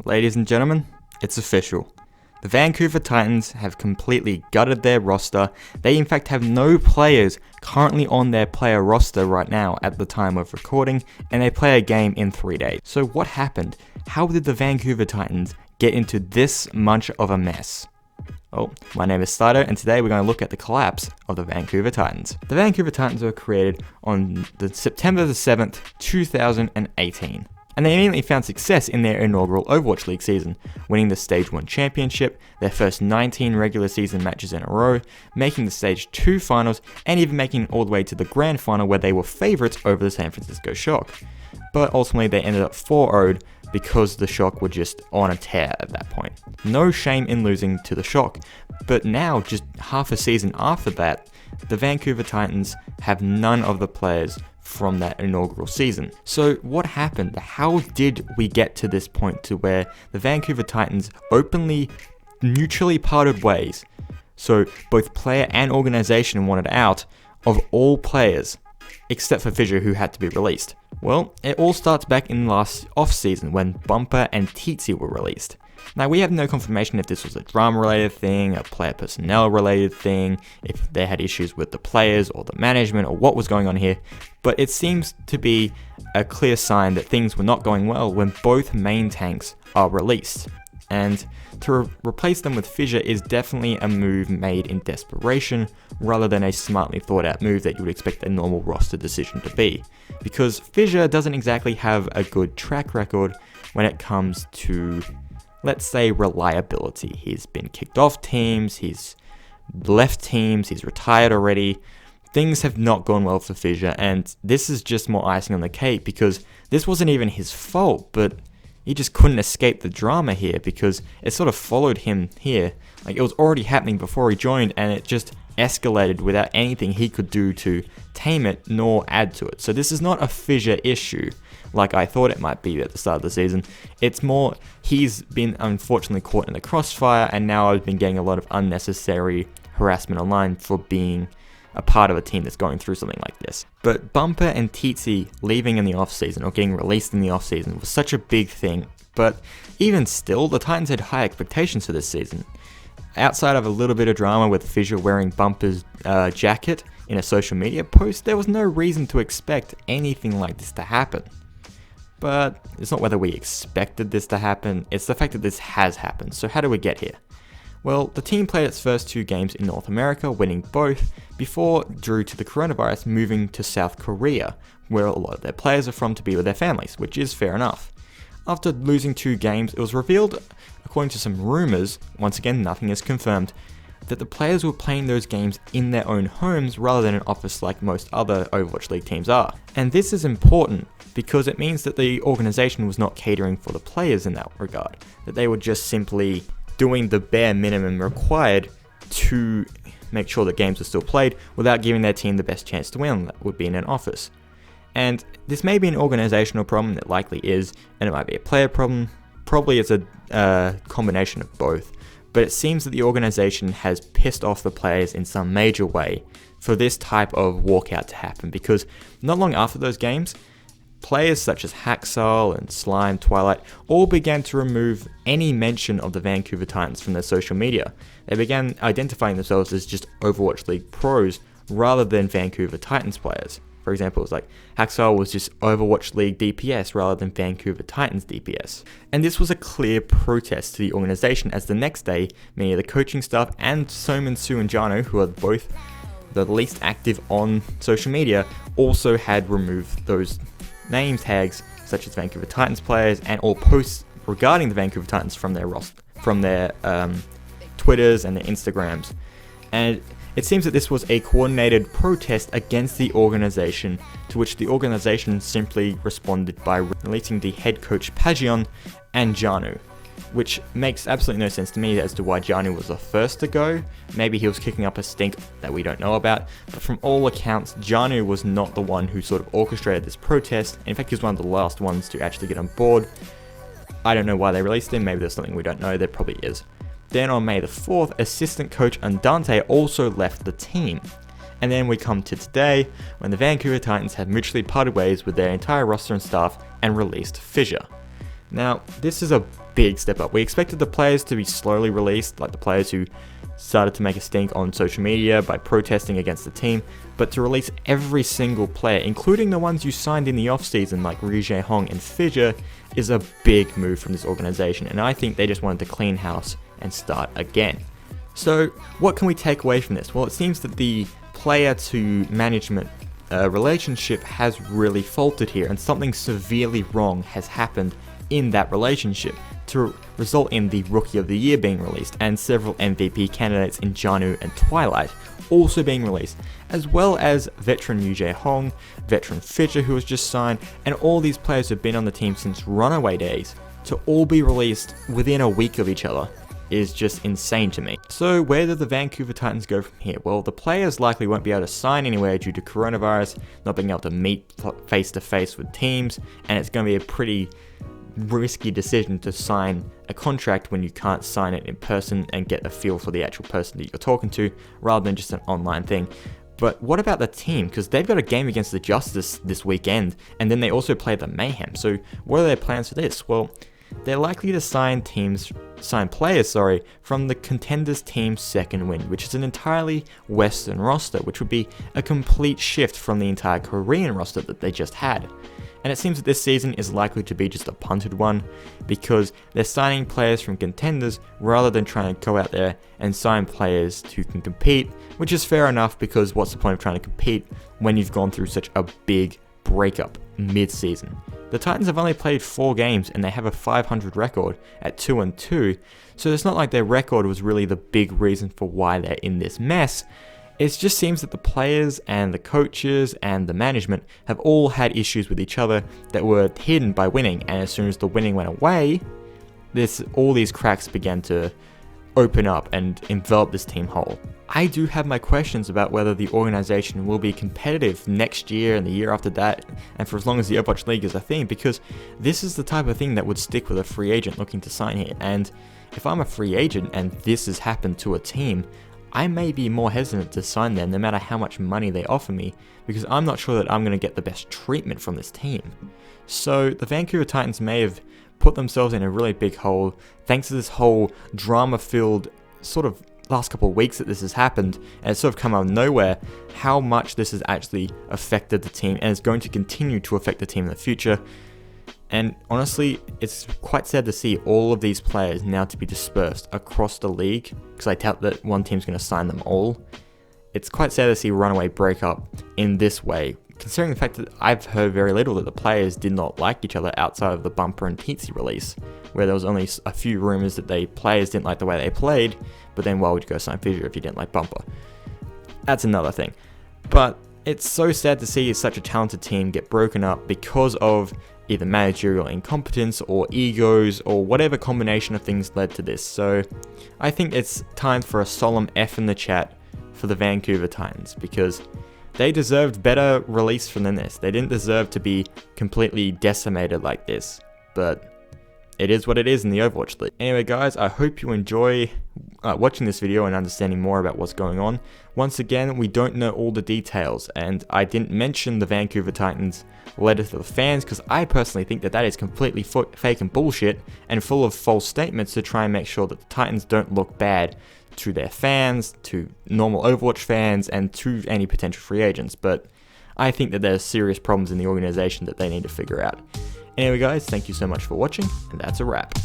Ladies and gentlemen, it's official. The Vancouver Titans have completely gutted their roster. They in fact have no players currently on their player roster right now at the time of recording, and they play a game in 3 days. So what happened? How did the Vancouver Titans get into this much of a mess? Oh, my name is Sato, and today we're going to look at the collapse of the Vancouver Titans. The Vancouver Titans were created on September the 7th, 2018. And they immediately found success in their inaugural Overwatch League season, winning the Stage 1 championship, their first 19 regular season matches in a row, making the Stage 2 finals, and even making it all the way to the grand final where they were favourites over the San Francisco Shock. But ultimately they ended up 4-0'd because the Shock were just on a tear at that point. No shame in losing to the Shock, but now, just half a season after that, the Vancouver Titans have none of the players from that inaugural season. So what happened? How did we get to this point to where the Vancouver Titans openly, mutually parted ways? So both player and organization wanted out of all players, except for Fissure, who had to be released. Well, it all starts back in last off-season when Bumper and Tsitsi were released. Now, we have no confirmation if this was a drama-related thing, a player personnel-related thing, if they had issues with the players or the management or what was going on here, but it seems to be a clear sign that things were not going well when both main tanks are released. And to replace them with Fissure is definitely a move made in desperation rather than a smartly thought out move that you would expect a normal roster decision to be. Because Fissure doesn't exactly have a good track record when it comes to, let's say, reliability. He's been kicked off teams, he's left teams, he's retired already. Things have not gone well for Fissure, and this is just more icing on the cake because this wasn't even his fault, but he just couldn't escape the drama here because it sort of followed him here. Like, it was already happening before he joined, and it just escalated without anything he could do to tame it nor add to it. So this is not a Fissure issue like I thought it might be at the start of the season. It's more he's been unfortunately caught in the crossfire, and now I've been getting a lot of unnecessary harassment online for being a part of a team that's going through something like this. But Bumper and Tsitsi leaving in the off-season or getting released in the off-season was such a big thing, but even still, the Titans had high expectations for this season. Outside of a little bit of drama with Fissure wearing Bumper's jacket in a social media post, there was no reason to expect anything like this to happen. But it's not whether we expected this to happen, it's the fact that this has happened. So how do we get here? Well, the team played its first 2 games in North America, winning both, before, due to the coronavirus, moving to South Korea, where a lot of their players are from to be with their families, which is fair enough. After losing 2 games, it was revealed, according to some rumors, once again nothing is confirmed, that the players were playing those games in their own homes rather than an office like most other Overwatch League teams are. And this is important because it means that the organization was not catering for the players in that regard, that they were just simply doing the bare minimum required to make sure that games are still played without giving their team the best chance to win, that would be in an office. And this may be an organizational problem, it likely is, and it might be a player problem, probably it's a combination of both. But it seems that the organization has pissed off the players in some major way for this type of walkout to happen, because not long after those games, players such as Hacksaw and Slime, Twilight all began to remove any mention of the Vancouver Titans from their social media. They began identifying themselves as just Overwatch League pros rather than Vancouver Titans players. For example, it was like Hacksaw was just Overwatch League DPS rather than Vancouver Titans DPS. And this was a clear protest to the organization, as the next day, many of the coaching staff and Somin Su and Jano, who are both the least active on social media, also had removed those name tags such as Vancouver Titans players and all posts regarding the Vancouver Titans from their Twitters and their Instagrams. And it seems that this was a coordinated protest against the organization, to which the organization simply responded by releasing the head coach Pagion and Janu, which makes absolutely no sense to me as to why Janu was the first to go. Maybe he was kicking up a stink that we don't know about, but from all accounts, Janu was not the one who sort of orchestrated this protest. In fact, he was one of the last ones to actually get on board. I don't know why they released him, maybe there's something we don't know, there probably is. Then on May the 4th, assistant coach Andante also left the team. And then we come to today, when the Vancouver Titans have mutually parted ways with their entire roster and staff and released Fissure. Now, this is a big step up. We expected the players to be slowly released, like the players who started to make a stink on social media by protesting against the team, but to release every single player, including the ones you signed in the offseason like Ri Jae-hong and Fissure, is a big move from this organization, and I think they just wanted to clean house and start again. So what can we take away from this? Well, it seems that the player to management relationship has really faltered here, and something severely wrong has happened in that relationship to result in the Rookie of the Year being released and several MVP candidates in Janu and Twilight also being released, as well as veteran Yu Jae-hong, veteran Fissure who was just signed, and all these players who have been on the team since Runaway days to all be released within a week of each other is just insane to me. So where do the Vancouver Titans go from here? Well, the players likely won't be able to sign anywhere due to coronavirus, not being able to meet face to face with teams, and it's going to be a pretty risky decision to sign a contract when you can't sign it in person and get a feel for the actual person that you're talking to rather than just an online thing. But what about the team? Because they've got a game against the Justice this weekend, and then they also play the Mayhem. So what are their plans for this? Well, they're likely to sign players from the Contenders team's second wind, which is an entirely Western roster, which would be a complete shift from the entire Korean roster that they just had. And it seems that this season is likely to be just a punted one, because they're signing players from Contenders rather than trying to go out there and sign players who can compete, which is fair enough, because what's the point of trying to compete when you've gone through such a big breakup mid-season? The Titans have only played 4 games and they have a 500 record at 2-2, so it's not like their record was really the big reason for why they're in this mess. It just seems that the players and the coaches and the management have all had issues with each other that were hidden by winning, and as soon as the winning went away, all these cracks began to open up and envelop this team whole. I do have my questions about whether the organization will be competitive next year and the year after that, and for as long as the Overwatch League is a thing, because this is the type of thing that would stick with a free agent looking to sign here. And if I'm a free agent and this has happened to a team, I may be more hesitant to sign them no matter how much money they offer me, because I'm not sure that I'm going to get the best treatment from this team. So the Vancouver Titans may have put themselves in a really big hole thanks to this whole drama-filled sort of last couple of weeks that this has happened, and it's sort of come out of nowhere how much this has actually affected the team and is going to continue to affect the team in the future. And honestly, it's quite sad to see all of these players now to be dispersed across the league, because I doubt that one team's going to sign them all. It's quite sad to see Runaway break up in this way, considering the fact that I've heard very little that the players did not like each other outside of the Bumper and Teetsy release, where there was only a few rumors that the players didn't like the way they played, but then why would you go sign Fissure if you didn't like Bumper? That's another thing. But it's so sad to see such a talented team get broken up because of either managerial incompetence or egos or whatever combination of things led to this. So I think it's time for a solemn F in the chat for the Vancouver Titans, because they deserved better release from than this. They didn't deserve to be completely decimated like this, but it is what it is in the Overwatch League. Anyway guys, I hope you enjoy watching this video and understanding more about what's going on. Once again, we don't know all the details, and I didn't mention the Vancouver Titans letter to the fans because I personally think that is completely fake and bullshit and full of false statements to try and make sure that the Titans don't look bad to their fans, to normal Overwatch fans, and to any potential free agents. But I think that there's serious problems in the organization that they need to figure out. Anyway guys, thank you so much for watching, and that's a wrap.